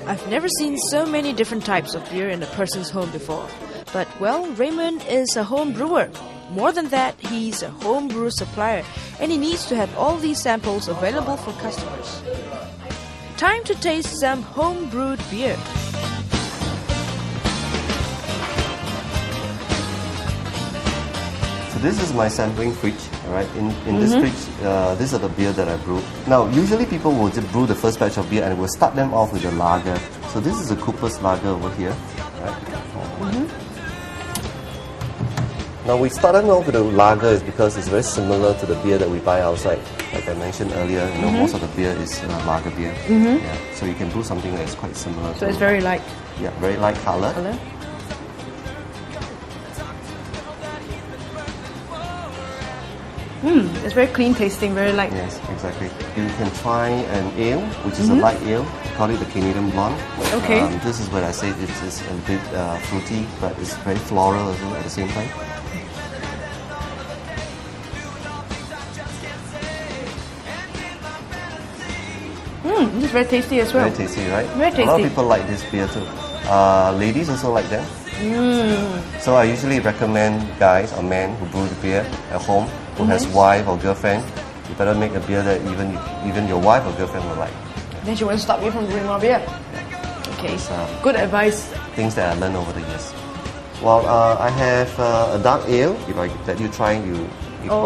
I've never seen so many different types of beer in a person's home before. But, well, Raymond is a home brewer. More than that, he's a homebrew supplier, and he needs to have all these samples available for customers. Time to taste some homebrewed beer. So this is my sampling fridge, alright? In this fridge, these are the beer that I brew. Now, usually people will just brew the first batch of beer and we'll start them off with a lager. So this is a Cooper's lager over here, right? Now we started off with a lager is because it's very similar to the beer that we buy outside. Like I mentioned earlier, you know, most of the beer is lager beer. Yeah, so you can brew something that is quite similar. So it's very light. Yeah, very light color. It's very clean tasting, very light. Yes, exactly. You can try an ale, which is a light ale. We call it the Canadian Blonde. Okay. This is what I say, it's a bit fruity, but it's very floral as well at the same time. This is very tasty as well. Very tasty, right? Very tasty. A lot of people like this beer too. Ladies also like them. So I usually recommend guys or men who brew the beer at home, who has wife or girlfriend, you better make a beer that even your wife or girlfriend will like. Then she won't stop you from brewing more beer. Okay, good advice. Things that I learned over the years. Well, I have a dark ale. If I let you try, you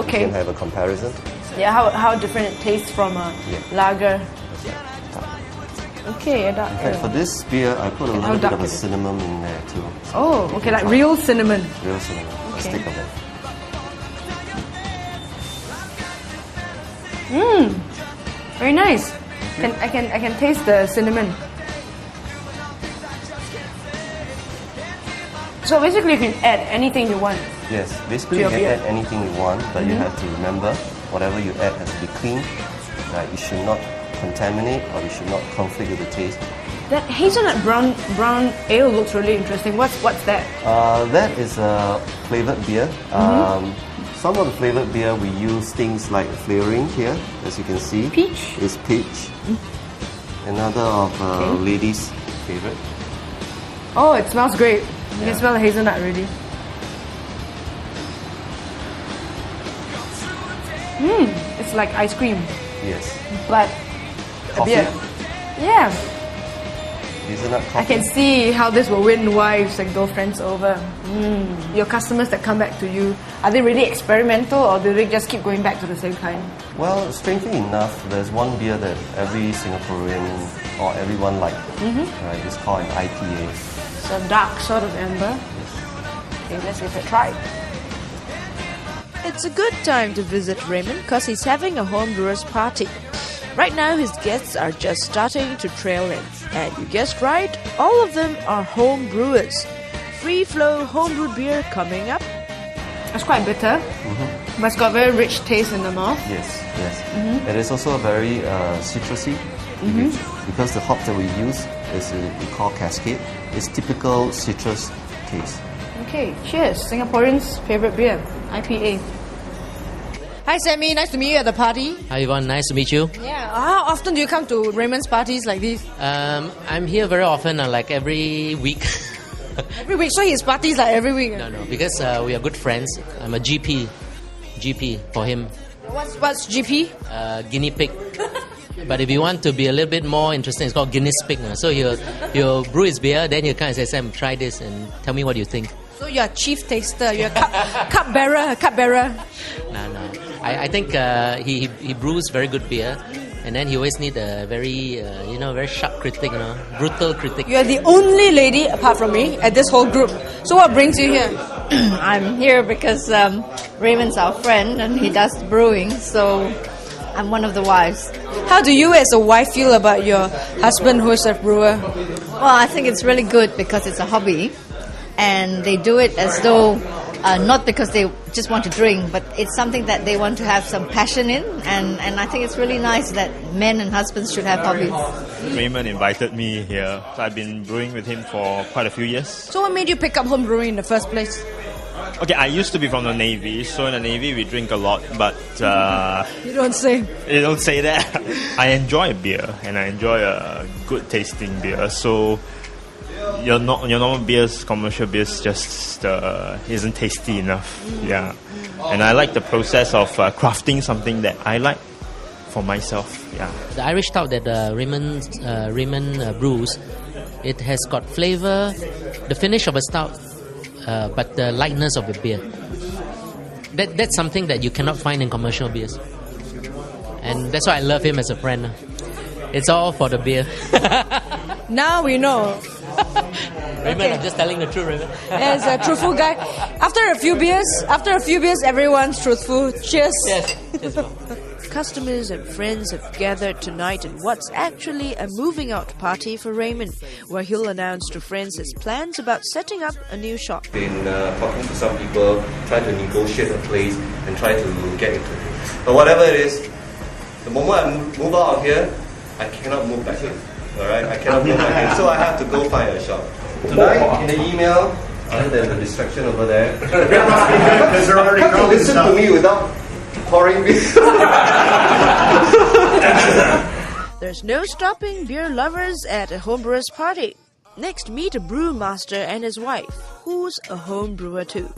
can have a comparison. Yeah, how different it tastes from a lager. Okay, a dark ale. For this beer, I put a little bit of a cinnamon in there too. So oh, okay, like real cinnamon. Real cinnamon. A stick of it. Very nice. I can taste the cinnamon. So basically, you can add anything you want. Yes, basically you can add anything you want, but you have to remember whatever you add has to be clean. Right? You should not contaminate or you should not conflict with the taste. That hazelnut brown ale looks really interesting. What's that? That is a flavored beer. Some of the flavored beer we use things like flavoring here, as you can see. Peach? Is peach. Another of ladies' favorite. Oh, it smells great. You can smell the hazelnut already. It's like ice cream. Yes. But coffee? a beer. Yeah. Hazelnut coffee. I can see how this will win wives and girlfriends over. Your customers that come back to you, are they really experimental or do they just keep going back to the same kind? Well, strangely enough, there's one beer that every Singaporean or everyone likes. Right? It's called an IPA. It's a dark sort of amber. Okay, let's give it a try. It's a good time to visit Raymond because he's having a homebrewers party. Right now his guests are just starting to trail in. And you guessed right, all of them are home brewers. Free flow homebrewed beer coming up. It's quite bitter, but it's got very rich taste in the mouth. Yes, yes. It is also very citrusy because the hop that we use is we call Cascade. It's typical citrus taste. Okay, cheers. Singaporeans' favorite beer, IPA. Hi Sammy, nice to meet you at the party. Hi Yvonne, nice to meet you. Yeah, how often do you come to Raymond's parties like this? I'm here very often, like every week. Every week, so his parties like every week? No, because we are good friends. I'm a GP for him. What's GP? Guinea pig. But if you want to be a little bit more interesting, it's called Guinness pig. So he'll brew his beer, then he'll kind of say, Sam, try this and tell me what you think. So you're a chief taster, you're a cup bearer. No. I think he brews very good beer, and then he always need a very very sharp critic, brutal critic. You're the only lady apart from me at this whole group. So what brings you here? I'm here because Raymond's our friend and he does brewing, so I'm one of the wives. How do you as a wife feel about your husband who is a brewer? Well, I think it's really good because it's a hobby and they do it as though not because they just want to drink, but it's something that they want to have some passion in, and I think it's really nice that men and husbands should have hobbies. Raymond invited me here, so I've been brewing with him for quite a few years. So what made you pick up home brewing in the first place? Okay, I used to be from the Navy, so in the Navy we drink a lot, but You don't say. you don't say that. I enjoy beer, and I enjoy a good tasting beer. So your normal beers, commercial beers, just isn't tasty enough. Yeah, and I like the process of crafting something that I like for myself. Yeah. The Irish stout that Raymond brews, it has got flavor, the finish of a stout, but the lightness of the beer. That's something that you cannot find in commercial beers, and that's why I love him as a friend. It's all for the beer. Now we know. Raymond, I'm just telling the truth, Raymond. As a truthful guy, after a few beers, everyone's truthful. Cheers. Yes. Cheers, bro. Customers and friends have gathered tonight in what's actually a moving out party for Raymond, where he'll announce to friends his plans about setting up a new shop. Been talking to some people, trying to negotiate a place and try to get into it. But whatever it is, the moment I move out of here, I cannot move back in. Alright, I cannot move back in, so I have to go find a shop. Tonight, in the email, other than the distraction over there, can't you listen to me without pouring beer? There's no stopping beer lovers at a homebrewers party. Next, meet a brewmaster and his wife, who's a home brewer too.